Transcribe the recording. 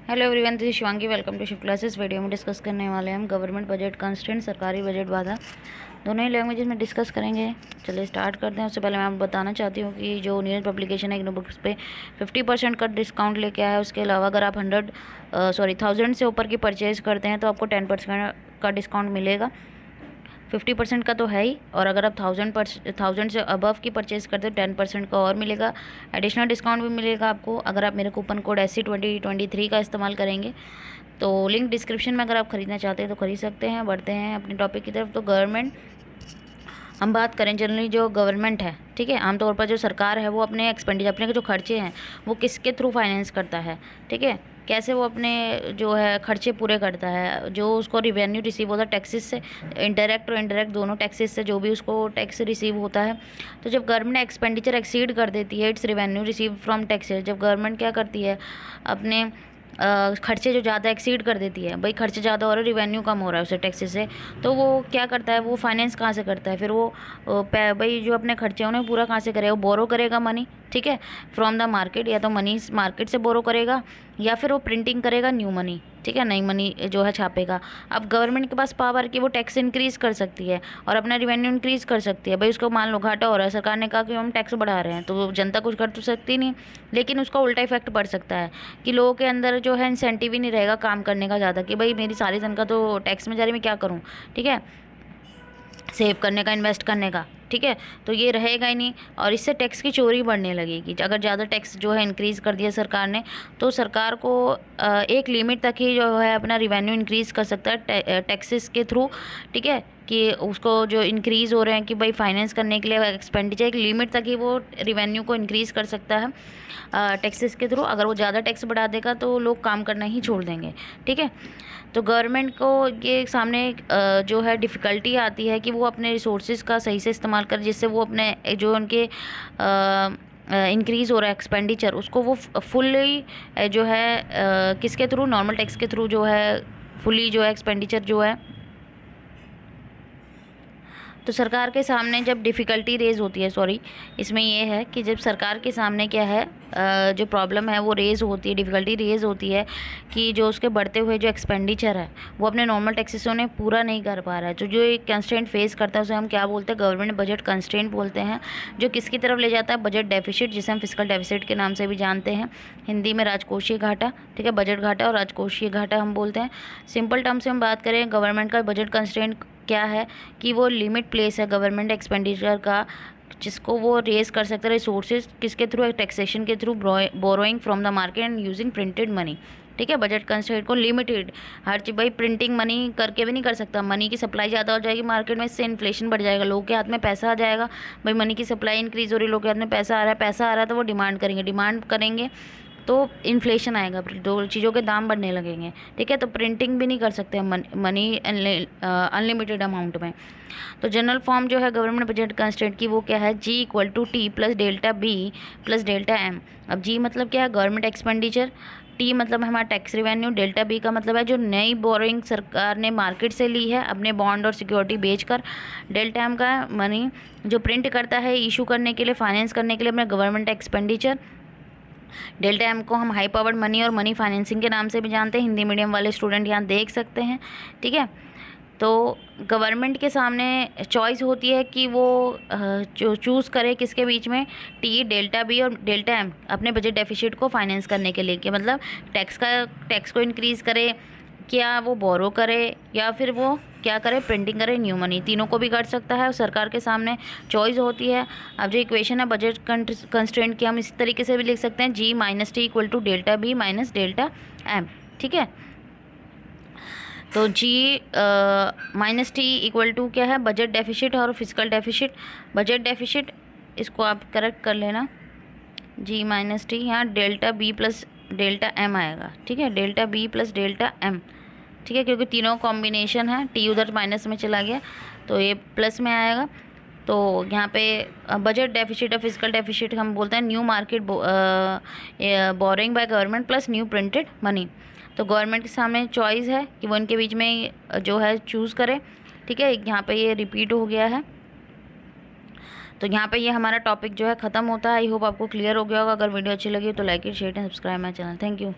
Hello everyone, this is Shivangi. Welcome to shift classes. Video में discuss करने वाले हैं हम गवर्नमेंट बजट कंस्ट्रेंट, सरकारी बजट बाधा, दोनों ही लैंग्वेजेस में डिस्कस करेंगे। चलिए स्टार्ट करते हैं। उससे पहले मैं आपको बताना चाहती हूँ कि जो न्यूज़ पब्लिकेशन है इग्नू बुक्स पे 50% का डिस्काउंट लेके आया है। उसके अलावा अगर आप 1000 से ऊपर की परचेज़ करते हैं तो आपको 10% का डिस्काउंट मिलेगा। 50% का तो है ही, और अगर आप 1000 से अबव की परचेज़ करते हो 10% का और मिलेगा। एडिशनल डिस्काउंट भी मिलेगा आपको अगर आप मेरे कूपन कोड SC2023 का इस्तेमाल करेंगे। तो लिंक डिस्क्रिप्शन में, अगर आप ख़रीदना चाहते हैं तो ख़रीद सकते हैं। बढ़ते हैं अपने टॉपिक की तरफ। तो गवर्नमेंट, हम बात करें जनरली जो गवर्नमेंट है, ठीक है, आमतौर पर जो सरकार है वो अपने एक्सपेंडिचर, अपने जो खर्चे हैं वो किसके थ्रू फाइनेंस करता है, ठीक है, कैसे वो अपने जो है खर्चे पूरे करता है। जो उसको रिवेन्यू रिसीव होता है टैक्सेस से, इंडायरेक्ट और इनडायरेक्ट दोनों टैक्सेस से जो भी उसको टैक्स रिसीव होता है। तो जब गवर्नमेंट एक्सपेंडिचर एक्सीड कर देती है it's revenue receive from taxes, जब गवर्नमेंट क्या करती है अपने खर्चे जो ज़्यादा एक्सीड कर देती है, भाई खर्चे ज़्यादा हो रहे, रिवेन्यू कम हो रहा है उसे टैक्सेस से, तो वो क्या करता है, वो फाइनेंस कहाँ से करता है, फिर वो भाई जो अपने खर्चे हैं उन्हें पूरा कहाँ से करेगा, वो बोरो करेगा मनी, ठीक है, फ्रॉम द मार्केट। या तो मनी मार्केट से बोरो करेगा या फिर वो प्रिंटिंग करेगा न्यू मनी, ठीक है, नई मनी जो है छापेगा। अब गवर्नमेंट के पास पावर कि वो टैक्स इंक्रीज़ कर सकती है और अपना रिवेन्यू इंक्रीज़ कर सकती है। भाई उसको मान लो घाटा हो रहा है, सरकार ने कहा कि हम टैक्स बढ़ा रहे हैं, तो जनता कुछ कर तो सकती नहीं, लेकिन उसका उल्टा इफेक्ट पड़ सकता है कि लोगों के अंदर जो है इंसेंटिव ही नहीं रहेगा काम करने का ज़्यादा, कि भाई मेरी सारी तनख्वाह तो टैक्स में जा रही, मैं क्या करूँ, ठीक है, सेव करने का, इन्वेस्ट करने का, ठीक है, तो ये रहेगा ही नहीं। और इससे टैक्स की चोरी बढ़ने लगेगी। अगर ज़्यादा टैक्स जो है इंक्रीज़ कर दिया सरकार ने, तो सरकार को एक लिमिट तक ही जो है अपना रिवेन्यू इंक्रीज़ कर सकता है टैक्सेस के थ्रू, ठीक है, कि उसको जो इंक्रीज़ हो रहे हैं कि भाई फाइनेंस करने के लिए एक्सपेंडिचर, एक लिमिट तक ही वो रिवेन्यू को इंक्रीज़ कर सकता है टैक्सेस के थ्रू। अगर वो ज़्यादा टैक्स बढ़ा देगा तो लोग काम करना ही छोड़ देंगे, ठीक है। तो गवर्नमेंट को ये सामने जो है डिफ़िकल्टी आती है कि वो अपने रिसोर्सेज का सही से इस्तेमाल कर, जिससे वो अपने जो उनके इंक्रीज़ हो रहा है एक्सपेंडिचर, उसको वो फुल्ली जो है किसके थ्रू, नॉर्मल टैक्स के थ्रू जो है फुली जो है एक्सपेंडिचर जो है। तो सरकार के सामने जब डिफ़िकल्टी रेज़ होती है, सॉरी, इसमें ये है कि जब सरकार के सामने क्या है जो प्रॉब्लम है वो रेज़ होती है, डिफ़िकल्टी रेज़ होती है कि जो उसके बढ़ते हुए जो एक्सपेंडिचर है वो अपने नॉर्मल टैक्सेस से उन्हें पूरा नहीं कर पा रहा है। जो एक कंस्ट्रेंट फेस करता है उसे हम क्या बोलते हैं, गवर्नमेंट बजट कंस्ट्रेंट बोलते हैं, जो किसकी तरफ ले जाता है, बजट डेफिसिट, जिसे हम फिस्कल डेफिसिट के नाम से भी जानते हैं, हिंदी में राजकोषीय घाटा, ठीक है, बजट घाटा और राजकोषीय घाटा हम बोलते हैं। सिंपल टर्म से हम बात करें, गवर्नमेंट का बजट कंस्ट्रेंट क्या है कि वो लिमिट प्लेस है गवर्नमेंट एक्सपेंडिचर का, जिसको वो रेज कर सकते हैं रिसोर्सेज किसके थ्रू, टैक्सेशन के through, borrowing from the market and using printed money, ठीक है। बजट कंस्ट्रेंट को लिमिटेड, हर चीज़ भाई प्रिंटिंग मनी करके भी नहीं कर सकता, मनी की सप्लाई ज़्यादा हो जाएगी मार्केट में, इससे इन्फ्लेशन बढ़ जाएगा, लोगों के हाथ में पैसा आ जाएगा, भाई मनी की सप्लाई इंक्रीज़ हो रही है, लोगों के हाथ में पैसा आ रहा है, पैसा आ रहा है तो वो डिमांड करेंगे तो इन्फ्लेशन आएगा, दो चीज़ों के दाम बढ़ने लगेंगे, ठीक है। तो प्रिंटिंग भी नहीं कर सकते हम मनी अनलिमिटेड अमाउंट में। तो जनरल फॉर्म जो है गवर्नमेंट बजट कंस्ट्रेंट की वो क्या है, G=T plus delta B plus delta M। अब G मतलब क्या है, गवर्नमेंट एक्सपेंडिचर, T मतलब हमारा टैक्स रिवेन्यू, डेल्टा B का मतलब है जो नई बोरोइंग सरकार ने मार्केट से ली है अपने बॉन्ड और सिक्योरिटी बेचकर, डेल्टा M का मनी जो प्रिंट करता है इशू करने के लिए, फाइनेंस करने के लिए अपना गवर्नमेंट एक्सपेंडिचर। डेल्टा एम को हम हाई पावर्ड मनी और मनी फाइनेंसिंग के नाम से भी जानते हैं, हिंदी मीडियम वाले स्टूडेंट यहाँ देख सकते हैं, ठीक है। तो गवर्नमेंट के सामने चॉइस होती है कि वो जो चूज़ करे किसके बीच में, टी, डेल्टा बी और डेल्टा एम, अपने बजट डेफिसिट को फाइनेंस करने के लिए, कि मतलब टैक्स को इंक्रीज़ करे, क्या वो बोरो करे, या फिर वो क्या करे, प्रिंटिंग करे न्यू मनी, तीनों को भी कर सकता है और सरकार के सामने चॉइस होती है। अब जो इक्वेशन है बजट कंस्ट्रेंट की, हम इस तरीके से भी लिख सकते हैं, G-T = delta B minus delta M, ठीक है। तो G-T क्या है, बजट डेफिसिट और फिजिकल डेफिसिट। बजट डेफिसिट इसको आप करेक्ट कर लेना, G-T, यहाँ delta B plus delta M आएगा, ठीक है, delta B plus delta M, ठीक है, क्योंकि तीनों कॉम्बिनेशन है, टी उधर माइनस में चला गया तो ये प्लस में आएगा। तो यहाँ पे बजट डेफिसिट और फिजिकल डेफिसिट हम बोलते हैं new market borrowing by government plus new printed money. तो गवर्नमेंट के सामने चॉइस है कि वो इनके बीच में जो है चूज़ करे, ठीक है। यहाँ पे ये रिपीट हो गया है, तो यहाँ पे ये हमारा टॉपिक जो है ख़त्म होता है। आई होप आपको क्लियर हो गया होगा। अगर वीडियो अच्छी लगी तो like it, share and subscribe my channel. Thank you.